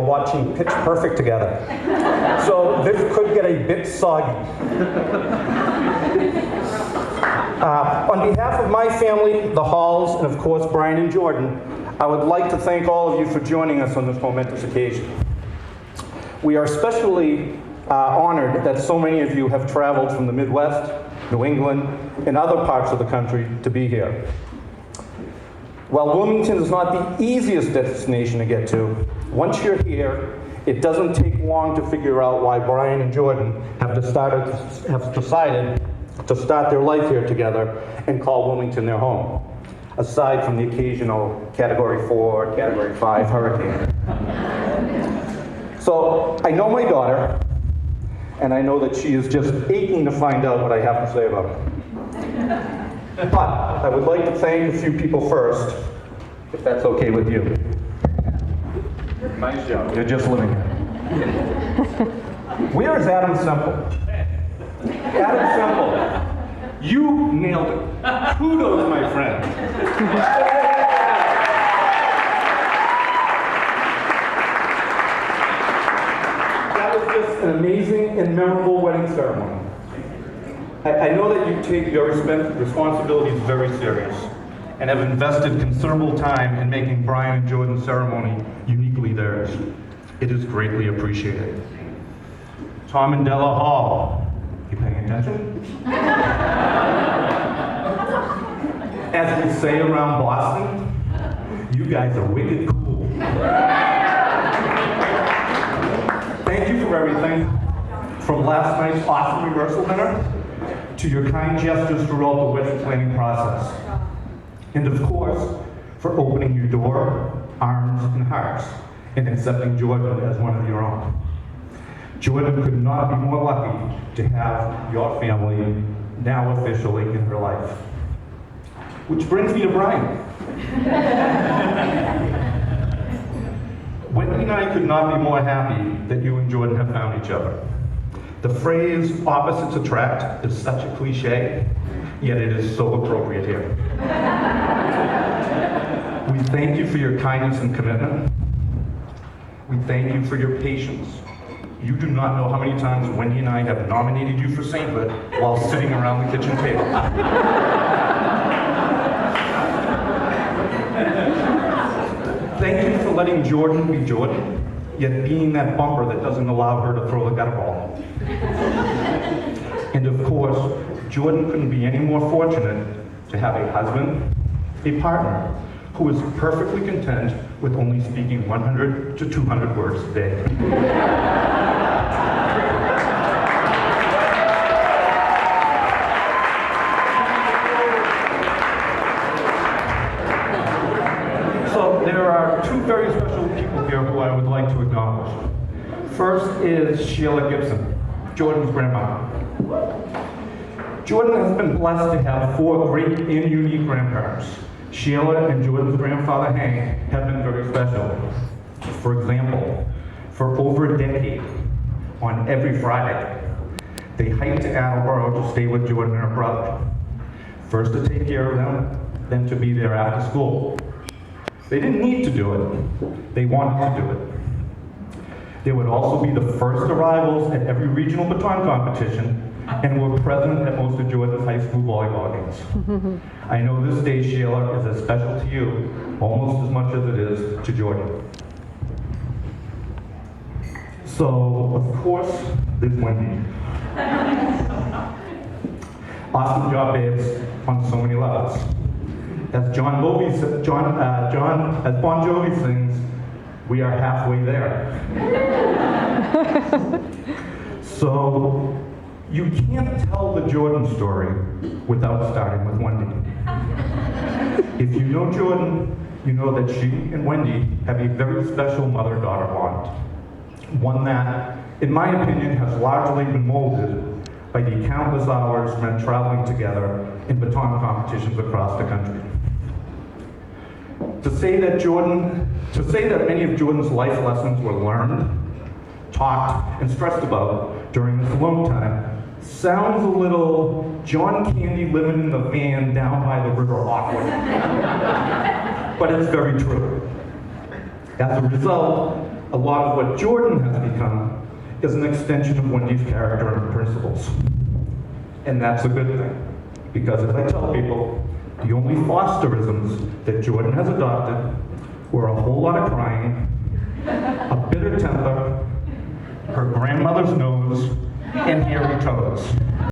watching Pitch Perfect together. So this could get a bit soggy. On behalf of my family, the Halls, and of course Bryan and Jordan, I would like to thank all of you for joining us on this momentous occasion. We are especially honored that so many of you have traveled from the Midwest, New England, and other parts of the country to be here. While Wilmington is not the easiest destination to get to, once you're here, it doesn't take long to figure out why Bryan and Jordan have decided to start their life here together and call Wilmington their home, aside from the occasional Category 4, Category 5 hurricane. So I know my daughter, and I know that she is just aching to find out what I have to say about her. But I would like to thank a few people first, if that's okay with you. Nice job. You're just living here. Where is Adam Semple? Adam Semple, you nailed it. Kudos, my friend. That was just an amazing and memorable wedding ceremony. I know that you take your responsibilities very serious and have invested considerable time in making Bryan and Jordan's ceremony uniquely theirs. It is greatly appreciated. Tom and Della Hall, you paying attention? As we say around Boston, you guys are wicked cool. Thank you for everything, from last night's awesome rehearsal dinner to your kind gestures throughout the wedding planning process. And of course, for opening your door, arms, and hearts, and accepting Jordan as one of your own. Jordan could not be more lucky to have your family now officially in her life. Which brings me to Bryan. Wendy and I could not be more happy that you and Jordan have found each other. The phrase opposites attract is such a cliche, yet it is so appropriate here. We thank you for your kindness and commitment. We thank you for your patience. You do not know how many times Wendy and I have nominated you for sainthood while sitting around the kitchen table. Thank you for letting Jordan be Jordan, yet being that bumper that doesn't allow her to throw the gutter ball. And of course, Jordan couldn't be any more fortunate to have a husband, a partner, who is perfectly content with only speaking 100 to 200 words a day. So there are two very special people here who I would like to acknowledge. First is Sheila Gibson, Jordan's grandma. Jordan has been blessed to have four great and unique grandparents. Sheila and Jordan's grandfather Hank have been very special. For example, for over a decade, on every Friday, they hiked to Attleboro to stay with Jordan and her brother. First to take care of them, then to be there after school. They didn't need to do it, they wanted to do it. They would also be the first arrivals at every regional baton competition and were present at most of Jordan's high school volleyball games. I know this day, Sheila, is as special to you almost as much as it is to Jordan. So, of course, there's Wendy. Awesome job, babes, on so many levels. As as Bon Jovi sings, we are halfway there. So, you can't tell the Jordan story without starting with Wendy. If you know Jordan, you know that she and Wendy have a very special mother-daughter bond. One that, in my opinion, has largely been molded by the countless hours spent traveling together in baton competitions across the country. To say that many of Jordan's life lessons were learned, talked, and stressed about during this alone time sounds a little John Candy living in the van down by the river awkward. But it's very true. As a result, a lot of what Jordan has become is an extension of Wendy's character and principles. And that's a good thing, because as I tell people, the only Fosterisms that Jordan has adopted were a whole lot of crying, a bitter temper, her grandmother's nose, and hairy toes.